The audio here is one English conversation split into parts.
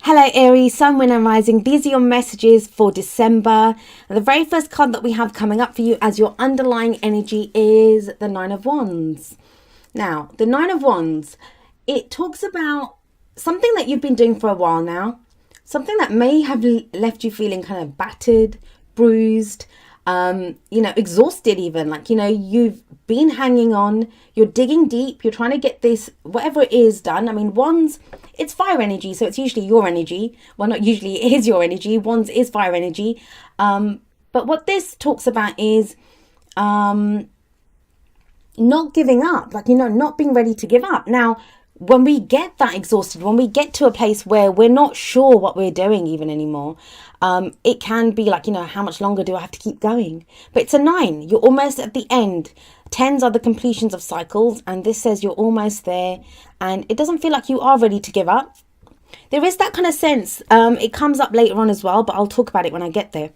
Hello Aries, Sun, Moon and Rising. These are your messages for December. And the very first card that we have coming up for you as your underlying energy is the Nine of Wands. Now, the Nine of Wands, it talks about something that you've been doing for a while now. Something that may have left you feeling kind of battered, bruised, exhausted even. You've been hanging on, you're digging deep, you're trying to get this, whatever it is, done. I mean, Wands, it's fire energy, so it's usually your energy. Well, not usually, it is your energy. Wands is fire energy. But what this talks about is not giving up, not being ready to give up. Now, when we get that exhausted, when we get to a place where we're not sure what we're doing even anymore, it can be how much longer do I have to keep going? But it's a 9. You're almost at the end. 10s are the completions of cycles, and this says you're almost there, and it doesn't feel like you are ready to give up. There is that kind of sense. It comes up later on as well, but I'll talk about it when I get there.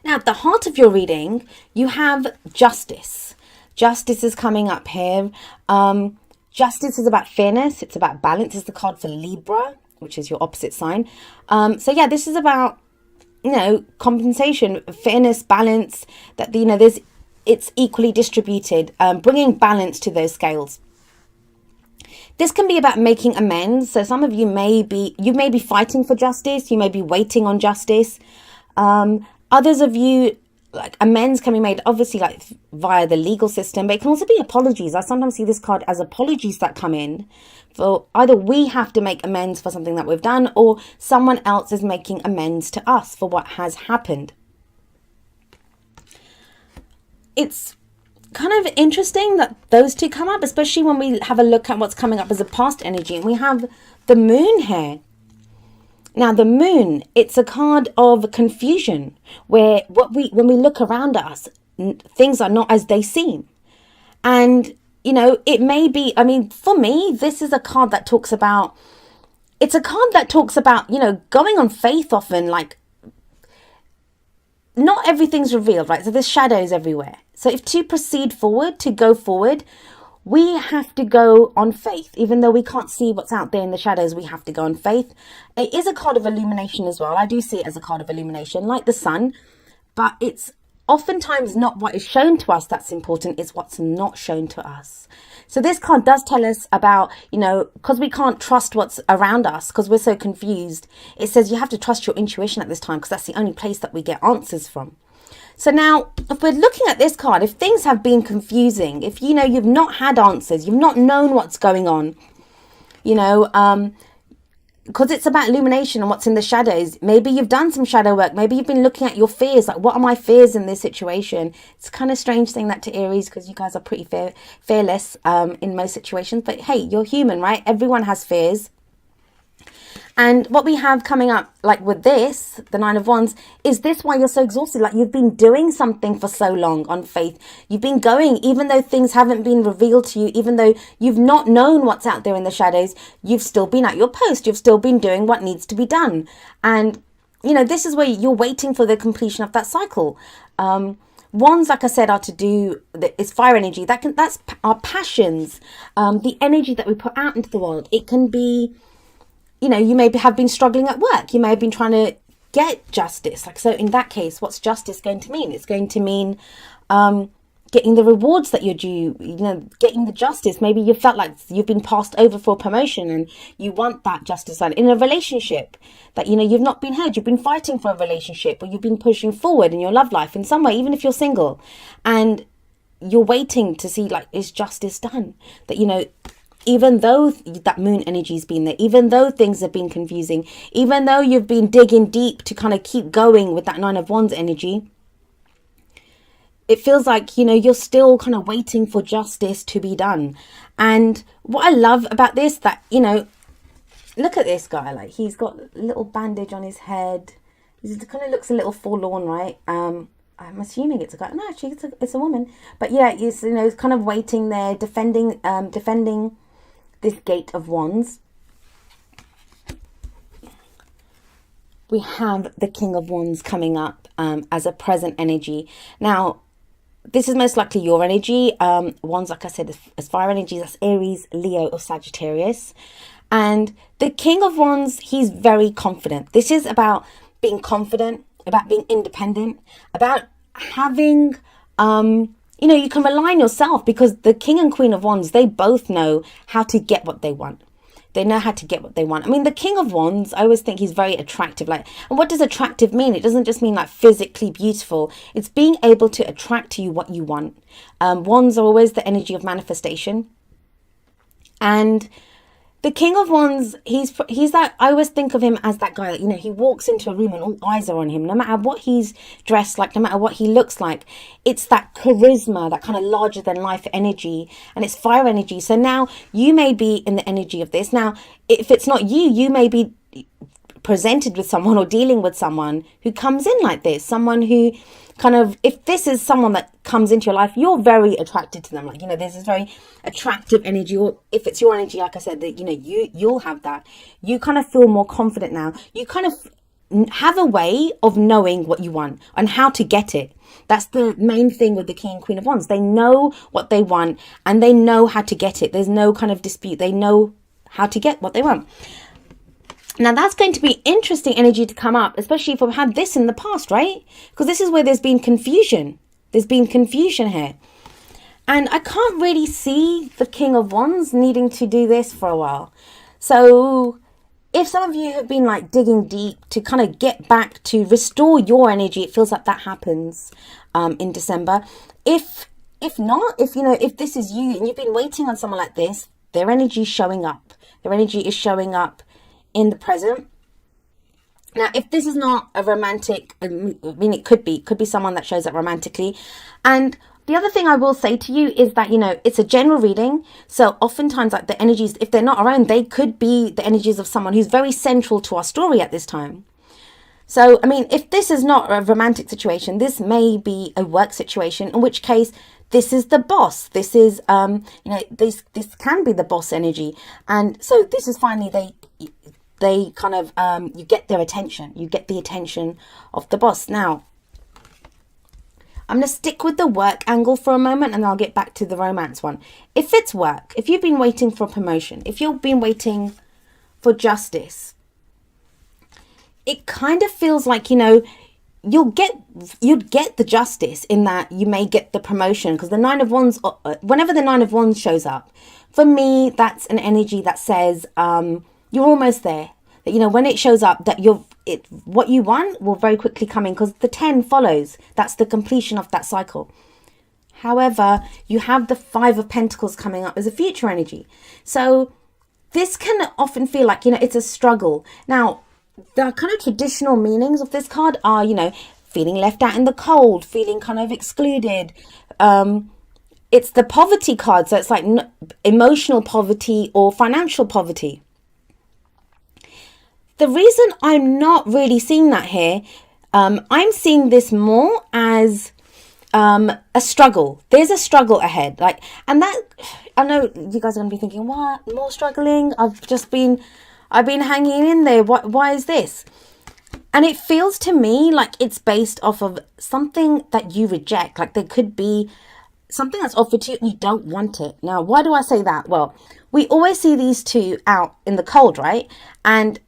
Now, at the heart of your reading, you have justice. Justice is coming up here. Justice is about fairness. It's about balance. It's the card for Libra, which is your opposite sign. This is about, compensation, fairness, balance, that, it's equally distributed, bringing balance to those scales. This can be about making amends. So some of you may be fighting for justice. You may be waiting on justice. Others of you, amends can be made, obviously, via the legal system, but it can also be apologies. I sometimes see this card as apologies that come in for either we have to make amends for something that we've done, or someone else is making amends to us for what has happened. It's kind of interesting that those two come up, especially when we have a look at what's coming up as a past energy, and we have the moon here. Now, the moon, it's a card of confusion, where when we look around us, things are not as they seem. And, it may be, for me, this is a card that talks about, going on faith often, not everything's revealed, right? So there's shadows everywhere. So if to proceed forward, to go forward, we have to go on faith. Even though we can't see what's out there in the shadows, we have to go on faith. It is a card of illumination as well. I do see it as a card of illumination, like the sun. But it's oftentimes not what is shown to us that's important. It's what's not shown to us. So this card does tell us about, because we can't trust what's around us, because we're so confused. It says you have to trust your intuition at this time, because that's the only place that we get answers from. So now, if we're looking at this card, if things have been confusing, if, you've not had answers, you've not known what's going on, because it's about illumination and what's in the shadows. Maybe you've done some shadow work. Maybe you've been looking at your fears. What are my fears in this situation? It's kind of strange saying that to Aries, because you guys are pretty fearless in most situations. But hey, you're human, right? Everyone has fears. And what we have coming up, with this, the Nine of Wands, is this why you're so exhausted? You've been doing something for so long on faith. You've been going, even though things haven't been revealed to you, even though you've not known what's out there in the shadows, you've still been at your post. You've still been doing what needs to be done. And, this is where you're waiting for the completion of that cycle. Wands, like I said, are to do, it's fire energy. That's our passions, the energy that we put out into the world. It can be, you may have been struggling at work. You may have been trying to get justice. So in that case, what's justice going to mean? It's going to mean getting the rewards that you're due, getting the justice. Maybe you felt like you've been passed over for promotion and you want that justice. In a relationship that, you've not been heard. You've been fighting for a relationship, or you've been pushing forward in your love life in some way, even if you're single. And you're waiting to see, is justice done? That, even though that moon energy's been there, even though things have been confusing, even though you've been digging deep to kind of keep going with that Nine of Wands energy, it feels like, you're still kind of waiting for justice to be done. And what I love about this, that, look at this guy, he's got a little bandage on his head. He kind of looks a little forlorn, right? I'm assuming it's a guy. No, actually, it's a woman. But yeah, he's, kind of waiting there, defending this Gate of Wands. We have the King of Wands coming up as a present energy. Now, this is most likely your energy. Wands, like I said, as fire energy, that's Aries, Leo, or Sagittarius. And the King of Wands, he's very confident. This is about being confident, about being independent, about having, you can rely on yourself, because the King and Queen of Wands, they both know how to get what they want. They know how to get what they want. I mean, the King of Wands, I always think he's very attractive. Like, and what does attractive mean? It doesn't just mean like physically beautiful. It's being able to attract to you what you want. Wands are always the energy of manifestation. And the King of Wands, he's that, I always think of him as that guy that, he walks into a room and all eyes are on him, no matter what he's dressed like, no matter what he looks like. It's that charisma, that kind of larger than life energy, and it's fire energy. So now you may be in the energy of this. Now, if it's not you, you may be presented with someone or dealing with someone who comes in like this, someone who kind of, if this is someone that comes into your life, you're very attracted to them. Like, there's this very attractive energy, or if it's your energy, like I said, that, you'll have that. You kind of feel more confident now. You kind of have a way of knowing what you want and how to get it. That's the main thing with the King and Queen of Wands. They know what they want and they know how to get it. There's no kind of dispute. They know how to get what they want. Now, that's going to be interesting energy to come up, especially if we've had this in the past, right? Because this is where there's been confusion. There's been confusion here. And I can't really see the King of Wands needing to do this for a while. So if some of you have been like digging deep to kind of get back to restore your energy, it feels like that happens in December. If not, if this is you and you've been waiting on someone like this, their energy is showing up. Their energy is showing up in the present. Now, if this is not a romantic, I mean, it could be someone that shows up romantically. And the other thing I will say to you is that, it's a general reading. So oftentimes, like, the energies, if they're not around, they could be the energies of someone who's very central to our story at this time. So, I mean, if this is not a romantic situation, this may be a work situation, in which case this is the boss. This is, this can be the boss energy. And so this is finally, they kind of, you get their attention. You get the attention of the boss. Now, I'm going to stick with the work angle for a moment and I'll get back to the romance one. If it's work, if you've been waiting for a promotion, if you've been waiting for justice, it kind of feels like, you'd get the justice in that you may get the promotion, because the Nine of Wands, whenever the Nine of Wands shows up, for me, that's an energy that says, you're almost there. That, when it shows up, that what you want will very quickly come in, because the 10 follows. That's the completion of that cycle. However, you have the 5 of Pentacles coming up as a future energy. So this can often feel like, it's a struggle. Now, the kind of traditional meanings of this card are, feeling left out in the cold, feeling kind of excluded. It's the poverty card. So it's like emotional poverty or financial poverty. The reason I'm not really seeing that here, I'm seeing this more as a struggle. There's a struggle ahead. And that, I know you guys are going to be thinking, what? More struggling? I've been hanging in there. Why is this? And it feels to me like it's based off of something that you reject. Like there could be something that's offered to you and you don't want it. Now, why do I say that? Well, we always see these two out in the cold, right? And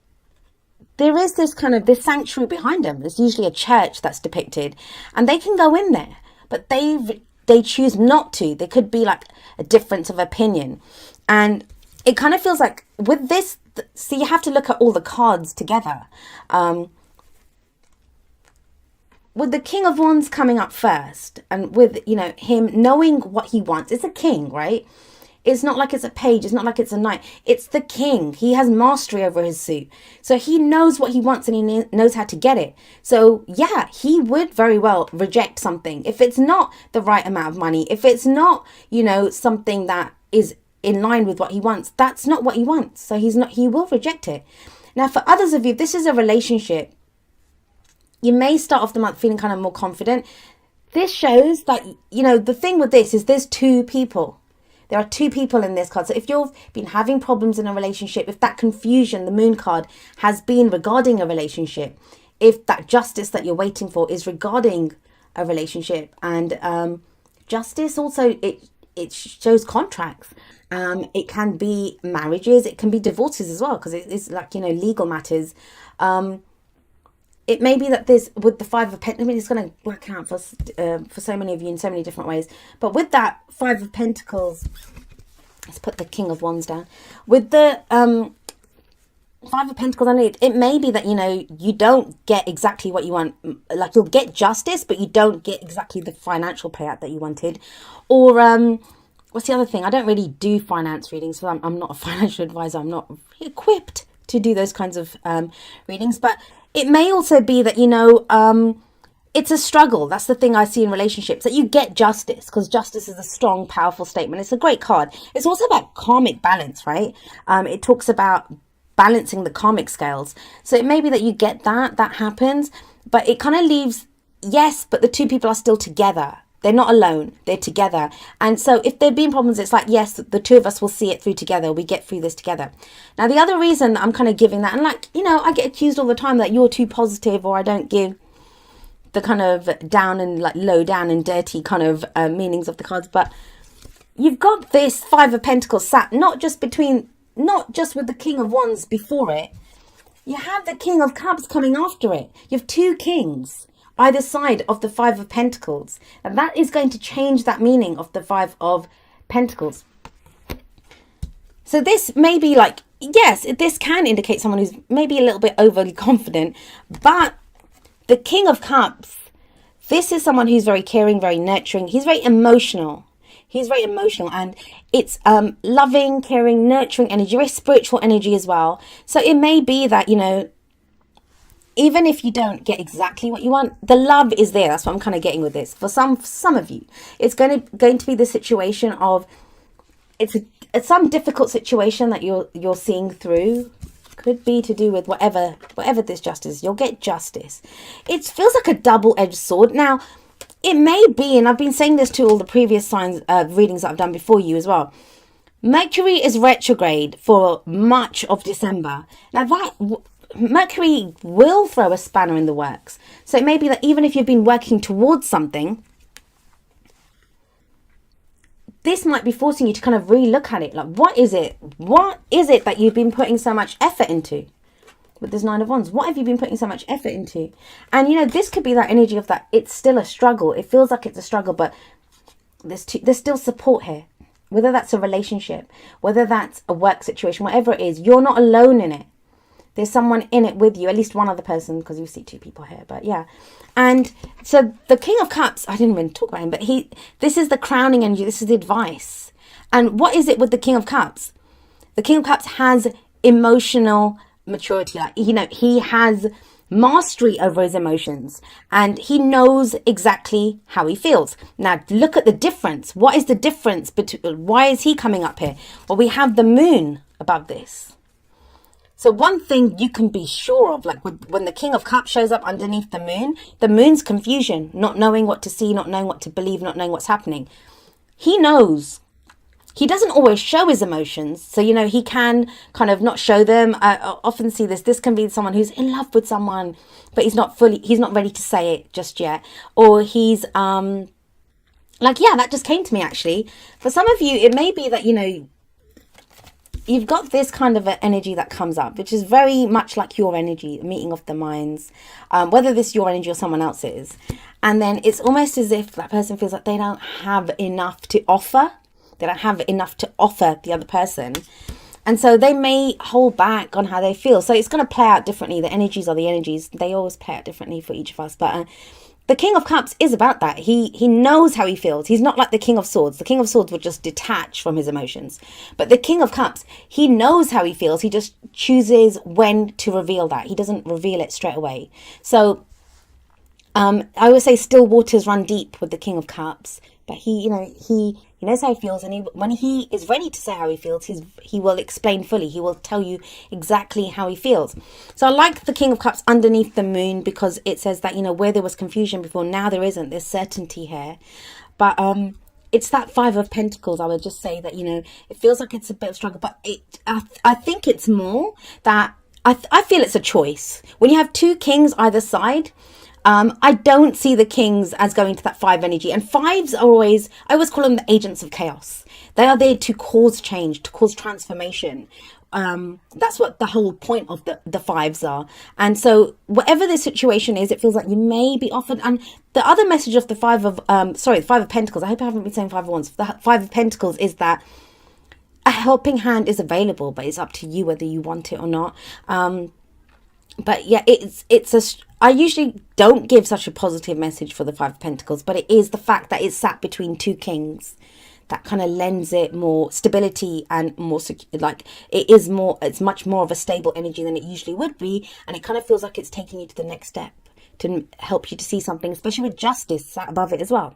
there is this sanctuary behind them. There's usually a church that's depicted, and they can go in there, but they choose not to. There could be like a difference of opinion. And it kind of feels like with this, so you have to look at all the cards together. With the King of Wands coming up first, and with, him knowing what he wants. It's a king, right? It's not like it's a page. It's not like it's a knight. It's the king. He has mastery over his suit. So he knows what he wants and he knows how to get it. So yeah, he would very well reject something. If it's not the right amount of money, if it's not, something that is in line with what he wants, that's not what he wants. So he will reject it. Now, for others of you, this is a relationship. You may start off the month feeling kind of more confident. This shows that, the thing with this is there's 2 people. There are 2 people in this card. So if you've been having problems in a relationship, if that confusion, the Moon card, has been regarding a relationship, if that justice that you're waiting for is regarding a relationship, and justice also, it shows contracts. It can be marriages, it can be divorces as well, because it's like, legal matters. It may be that this, with the Five of Pentacles, I mean, it's going to work out for so many of you in so many different ways. But with that Five of Pentacles, let's put the King of Wands down. With the Five of Pentacles underneath, it may be that, you don't get exactly what you want. Like, you'll get justice, but you don't get exactly the financial payout that you wanted. Or, what's the other thing? I don't really do finance readings, so I'm not a financial advisor. I'm not equipped to do those kinds of readings. But it may also be that, it's a struggle. That's the thing I see in relationships, that you get justice, because justice is a strong, powerful statement. It's a great card. It's also about karmic balance, right? It talks about balancing the karmic scales. So it may be that you get that happens, but it kind of leaves, yes, but the two people are still together. They're not alone, they're together. And so if there have been problems, it's like, yes, the two of us will see it through together. We get through this together. Now, the other reason that I'm kind of giving that, and like, I get accused all the time that you're too positive, or I don't give the kind of down and like low down and dirty kind of meanings of the cards. But you've got this Five of Pentacles sat not just with the King of Wands before it. You have the King of Cups coming after it. You have two kings either side of the Five of Pentacles, and that is going to change that meaning of the Five of Pentacles. So this may be like, yes, this can indicate someone who's maybe a little bit overly confident, but the King of Cups, this is someone who's very caring, very nurturing. He's very emotional. And it's loving, caring, nurturing energy, very spiritual energy as well. So it may be that, even if you don't get exactly what you want, the love is there. That's what I'm kind of getting with this. For some of you, it's going to be the situation of, it's some difficult situation that you're seeing through. Could be to do with whatever this justice. You'll get justice. It feels like a double-edged sword. Now, it may be, and I've been saying this to all the previous signs readings that I've done before you as well. Mercury is retrograde for much of December. Now that Mercury will throw a spanner in the works. So it may be that even if you've been working towards something, this might be forcing you to kind of re-look at it. Like, what is it that you've been putting so much effort into? With this Nine of Wands, what have you been putting so much effort into? And this could be that energy of that it's still a struggle. It feels like it's a struggle, but there's still support here. Whether that's a relationship, whether that's a work situation, whatever it is, you're not alone in it. There's someone in it with you, at least one other person, because you see two people here, but yeah. And so the King of Cups, I didn't even talk about him, but this is the crowning energy, this is the advice. And what is it with the King of Cups? The King of Cups has emotional maturity. Like, he has mastery over his emotions, and he knows exactly how he feels. Now, look at the difference. What is the difference between, why is he coming up here? Well, we have the moon above this. So one thing you can be sure of, like when the King of Cups shows up underneath the moon's confusion, not knowing what to see, not knowing what to believe, not knowing what's happening. He knows. He doesn't always show his emotions. So, he can kind of not show them. I often see this. This can be someone who's in love with someone, but he's not ready to say it just yet. Or he's, that just came to me actually. For some of you, it may be that, you've got this kind of an energy that comes up, which is very much like your energy, meeting of the minds, whether this is your energy or someone else's. And then it's almost as if that person feels like they don't have enough to offer. They don't have enough to offer the other person. And so they may hold back on how they feel. So it's going to play out differently. The energies are the energies. They always play out differently for each of us. But the King of Cups is about that. He knows how he feels. He's not like the King of Swords. The King of Swords would just detach from his emotions. But the King of Cups, he knows how he feels. He just chooses when to reveal that. He doesn't reveal it straight away. So I always say still waters run deep with the King of Cups. But he knows how he feels, and when he is ready to say how he feels, he will explain fully. He will tell you exactly how he feels. So I like the King of Cups underneath the moon, because it says that, where there was confusion before, now there isn't. There's certainty here. But it's that Five of Pentacles. I would just say that, it feels like it's a bit of a struggle, but I think it's more that I feel it's a choice. When you have two kings either side, I don't see the kings as going to that five energy. And fives are always, I always call them the agents of chaos. They are there to cause change, to cause transformation. That's what the whole point of the fives are. And so whatever the situation is, it feels like you may be offered. And the other message of the the five of pentacles, I hope I haven't been saying five of wands. The five of pentacles is that a helping hand is available, but it's up to you whether you want it or not. But yeah, I usually don't give such a positive message for the five of pentacles, but it is the fact that it's sat between two kings that kind of lends it more stability and more like it's much more of a stable energy than it usually would be, and it kind of feels like it's taking you to the next step to help you to see something, especially with justice sat above it as well.